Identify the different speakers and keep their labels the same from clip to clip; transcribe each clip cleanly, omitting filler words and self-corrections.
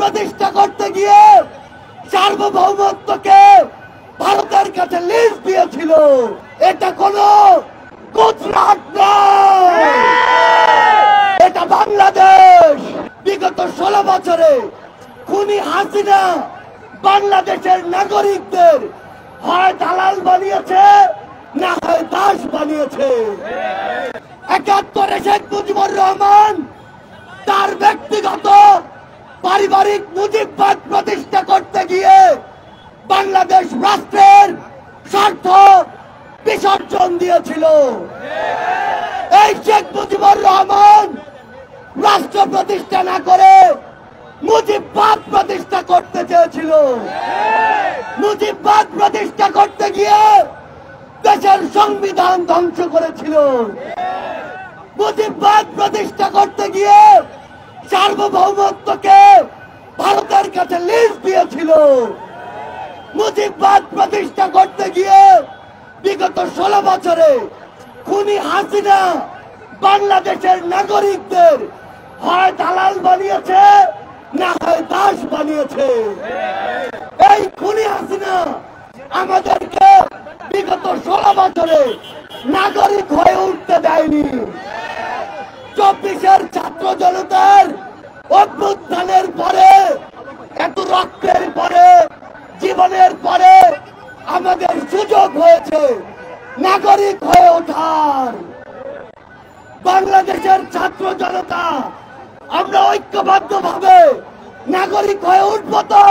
Speaker 1: প্রতিষ্ঠা করতে গিয়ে সার্বভৌমত্বকে ভারতের কাছে লিজ দিয়েছিল। এটা কোনো গুজরাট নয়, এটা বাংলাদেশ। বিগত 16 বছরে খুনি হাসিনা বাংলাদেশের নাগরিকদের হয় দালাল বানিয়েছে, না হয় দাস বানিয়েছে। 71-এ শেখ মুজিবুর রহমান তার ব্যক্তিগত পারিবারিক মুজিববাদ প্রতিষ্ঠা করতে গিয়ে বাংলাদেশ রাষ্ট্রের স্বার্থ বিসর্জন দিয়েছিল। এই শেখ মুজিবুর রহমান রাষ্ট্র প্রতিষ্ঠা না করে মুজিববাদ প্রতিষ্ঠা করতে চেয়েছিল। মুজিববাদ প্রতিষ্ঠা করতে গিয়ে দেশের সংবিধান ধ্বংস করেছিল। মুজিববাদ প্রতিষ্ঠা করতে গিয়ে সার্বভৌমত্বকে ভারতের কাছে লিজ দিয়েছিল। মুজিববাদ প্রতিষ্ঠা করতে গিয়ে বিগত 16 বছরে খুনি হাসিনা বাংলাদেশের নাগরিকদের হয় দালাল বানিয়েছে, না হয় দাস বানিয়েছে। এই খুনি হাসিনা আমাদেরকে বিগত 16 বছরে নাগরিক হয়ে উঠতে দেয়নি। 24-এর ছাত্র জনতার অভ্যুত্থানের পরে, এত রক্তের পরে, জীবনের পরে আমাদের সুযোগ হয়েছে নাগরিক হয়ে ওঠার। বাংলাদেশের ছাত্র জনতা আমরা ঐক্যবদ্ধ ভাবে নাগরিক হয়ে উঠব তো?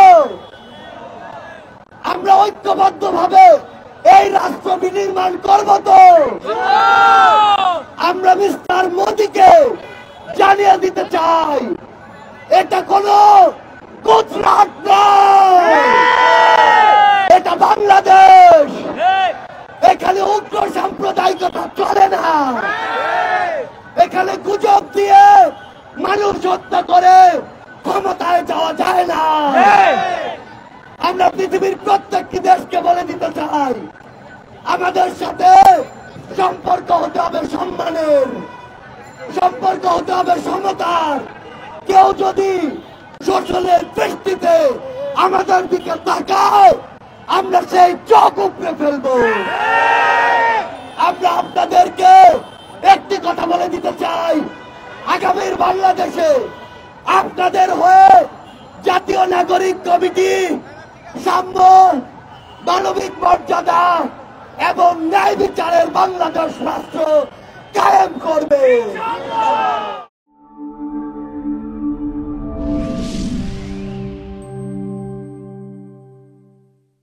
Speaker 1: আমরা ঐক্যবদ্ধ ভাবে এই রাষ্ট্র বিনির্মাণ করব তো? আমরা মিস্টার মোদীকে জানিয়ে দিতে চাই, এটা কোনো গুজরাট নয়, এটা বাংলাদেশ। এখানে উগ্র সাম্প্রদায়িকতা চলে না। এখানে গুজব দিয়ে মানুষ হত্যা করে ক্ষমতায় যাওয়া যায় না। আমরা পৃথিবীর প্রত্যেকটি দেশকে বলে দিতে চাই, আমাদের সাথে সম্পর্ক হতে হবে সম্মানের, সম্পর্ক হতে হবে সমতার। কেউ যদি শোষণের দৃষ্টিতে আমাদের দিকে তাকায়, আমরা সেই চোখ উপড়ে ফেলবো। আমরা আপনাদেরকে একটি কথা বলে দিতে চাই, আগামীর বাংলাদেশে আপনাদের হয়ে জাতীয় নাগরিক কমিটি সাম্য, মানবিক মর্যাদা এবং ন্যায় বিচারের বাংলাদেশ রাষ্ট্র কায়েম করবে।